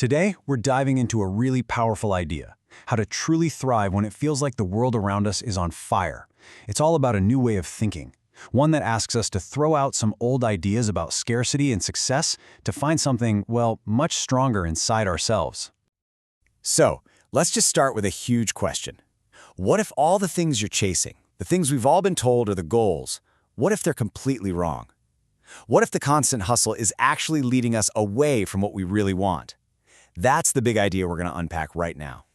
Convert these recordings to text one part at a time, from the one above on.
Today, we're diving into a really powerful idea: how to truly thrive when it feels like the world around us is on fire. It's all about a new way of thinking, one that asks us to throw out some old ideas about scarcity and success to find something, well, much stronger inside ourselves. So, let's just start with a huge question. What if all the things you're chasing, the things we've all been told are the goals, what if they're completely wrong? What if the constant hustle is actually leading us away from what we really want? That's the big idea we're going to unpack right now.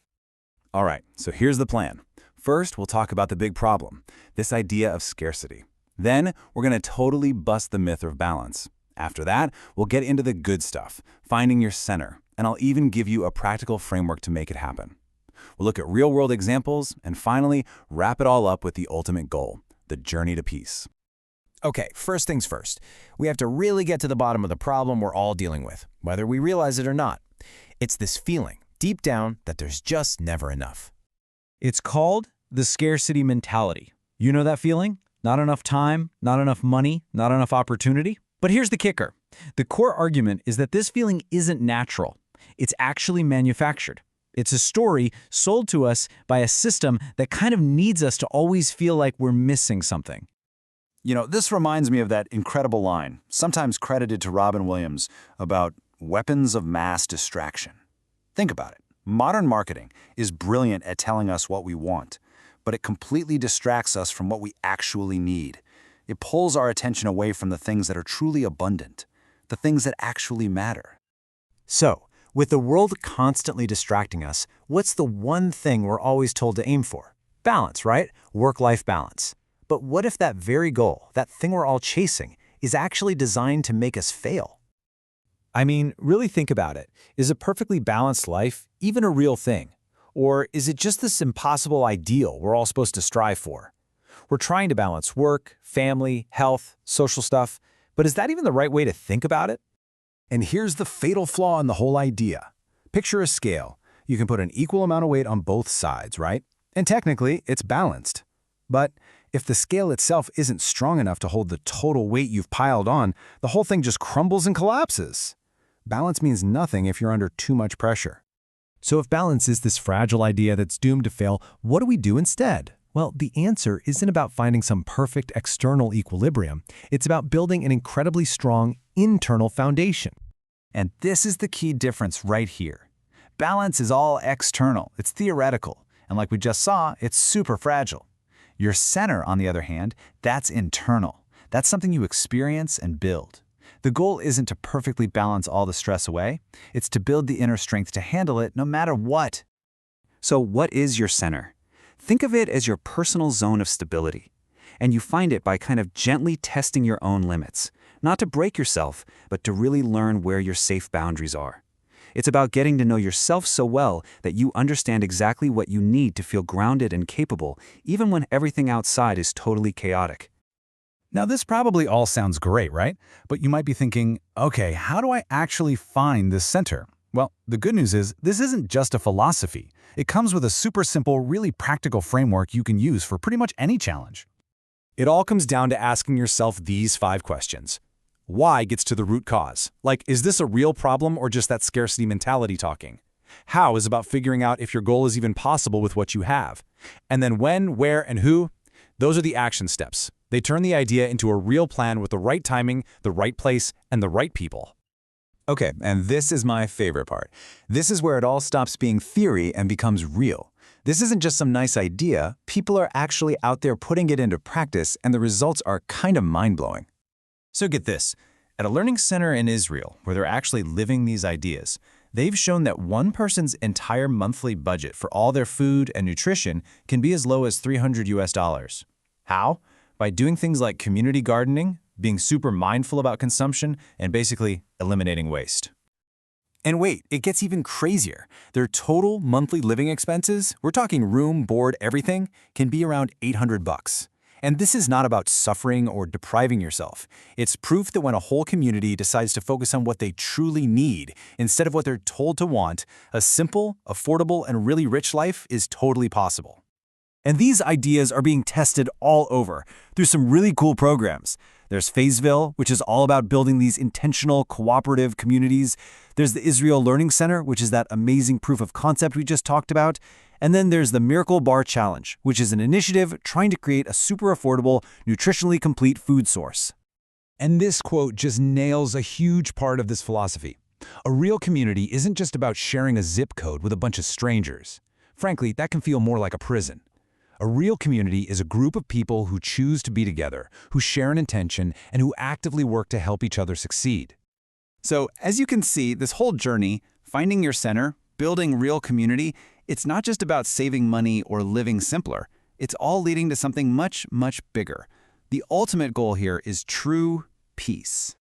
All right, so here's the plan. First, we'll talk about the big problem, this idea of scarcity. Then, we're going to totally bust the myth of balance. After that, we'll get into the good stuff, finding your center, and I'll even give you a practical framework to make it happen. We'll look at real-world examples, and finally, wrap it all up with the ultimate goal, the journey to peace. Okay, first things first. We have to really get to the bottom of the problem we're all dealing with, whether we realize it or not. It's this feeling, deep down, that there's just never enough. It's called the scarcity mentality. You know that feeling? Not enough time, not enough money, not enough opportunity? But here's the kicker. The core argument is that this feeling isn't natural. It's actually manufactured. It's a story sold to us by a system that kind of needs us to always feel like we're missing something. You know, this reminds me of that incredible line, sometimes credited to Robin Williams, about weapons of mass distraction. Think about it. Modern marketing is brilliant at telling us what we want, but it completely distracts us from what we actually need. It pulls our attention away from the things that are truly abundant, the things that actually matter. So, with the world constantly distracting us, what's the one thing we're always told to aim for? Balance, right? Work-life balance. But what if that very goal, that thing we're all chasing, is actually designed to make us fail? I mean, really think about it. Is a perfectly balanced life even a real thing? Or is it just this impossible ideal we're all supposed to strive for? We're trying to balance work, family, health, social stuff, but is that even the right way to think about it? And here's the fatal flaw in the whole idea. Picture a scale. You can put an equal amount of weight on both sides, right? And technically, it's balanced. But if the scale itself isn't strong enough to hold the total weight you've piled on, the whole thing just crumbles and collapses. Balance means nothing if you're under too much pressure. So if balance is this fragile idea that's doomed to fail, what do we do instead? Well, the answer isn't about finding some perfect external equilibrium. It's about building an incredibly strong internal foundation. And this is the key difference right here. Balance is all external, it's theoretical, and like we just saw, it's super fragile. Your center, on the other hand, that's internal. That's something you experience and build. The goal isn't to perfectly balance all the stress away, it's to build the inner strength to handle it no matter what. So what is your center? Think of it as your personal zone of stability. And you find it by kind of gently testing your own limits, not to break yourself, but to really learn where your safe boundaries are. It's about getting to know yourself so well that you understand exactly what you need to feel grounded and capable, even when everything outside is totally chaotic. Now, this probably all sounds great, right? But you might be thinking, okay, how do I actually find this center? Well, the good news is this isn't just a philosophy. It comes with a super simple, really practical framework you can use for pretty much any challenge. It all comes down to asking yourself these 5 questions. Why gets to the root cause. Like, is this a real problem or just that scarcity mentality talking? How is about figuring out if your goal is even possible with what you have. And then when, where, and who, those are the action steps. They turn the idea into a real plan with the right timing, the right place, and the right people. Okay, and this is my favorite part. This is where it all stops being theory and becomes real. This isn't just some nice idea. People are actually out there putting it into practice, and the results are kind of mind-blowing. So get this. At a learning center in Israel, where they're actually living these ideas, they've shown that one person's entire monthly budget for all their food and nutrition can be as low as $300. How? By doing things like community gardening, being super mindful about consumption, and basically eliminating waste. And wait, it gets even crazier. Their total monthly living expenses, we're talking room, board, everything, can be around $800. And this is not about suffering or depriving yourself. It's proof that when a whole community decides to focus on what they truly need instead of what they're told to want, a simple, affordable, and really rich life is totally possible. And these ideas are being tested all over through some really cool programs. There's Fayetteville, which is all about building these intentional, cooperative communities. There's the Israel Learning Center, which is that amazing proof of concept we just talked about. And then there's the Miracle Bar Challenge, which is an initiative trying to create a super affordable, nutritionally complete food source. And this quote just nails a huge part of this philosophy. A real community isn't just about sharing a zip code with a bunch of strangers. Frankly, that can feel more like a prison. A real community is a group of people who choose to be together, who share an intention, and who actively work to help each other succeed. So, as you can see, this whole journey, finding your center, building real community, it's not just about saving money or living simpler. It's all leading to something much, much bigger. The ultimate goal here is true peace.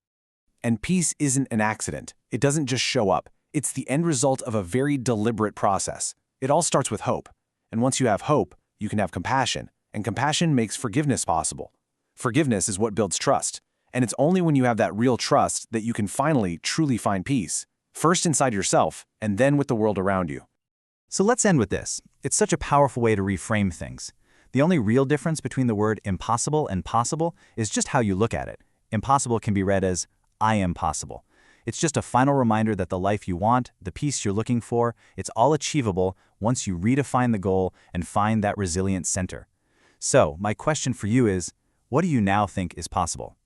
And peace isn't an accident. It doesn't just show up. It's the end result of a very deliberate process. It all starts with hope. And once you have hope, you can have compassion. And compassion makes forgiveness possible. Forgiveness is what builds trust. And it's only when you have that real trust that you can finally, truly find peace. First inside yourself, and then with the world around you. So let's end with this. It's such a powerful way to reframe things. The only real difference between the word impossible and possible is just how you look at it. Impossible can be read as, I am possible. It's just a final reminder that the life you want, the peace you're looking for, it's all achievable once you redefine the goal and find that resilient center. So, my question for you is, what do you now think is possible?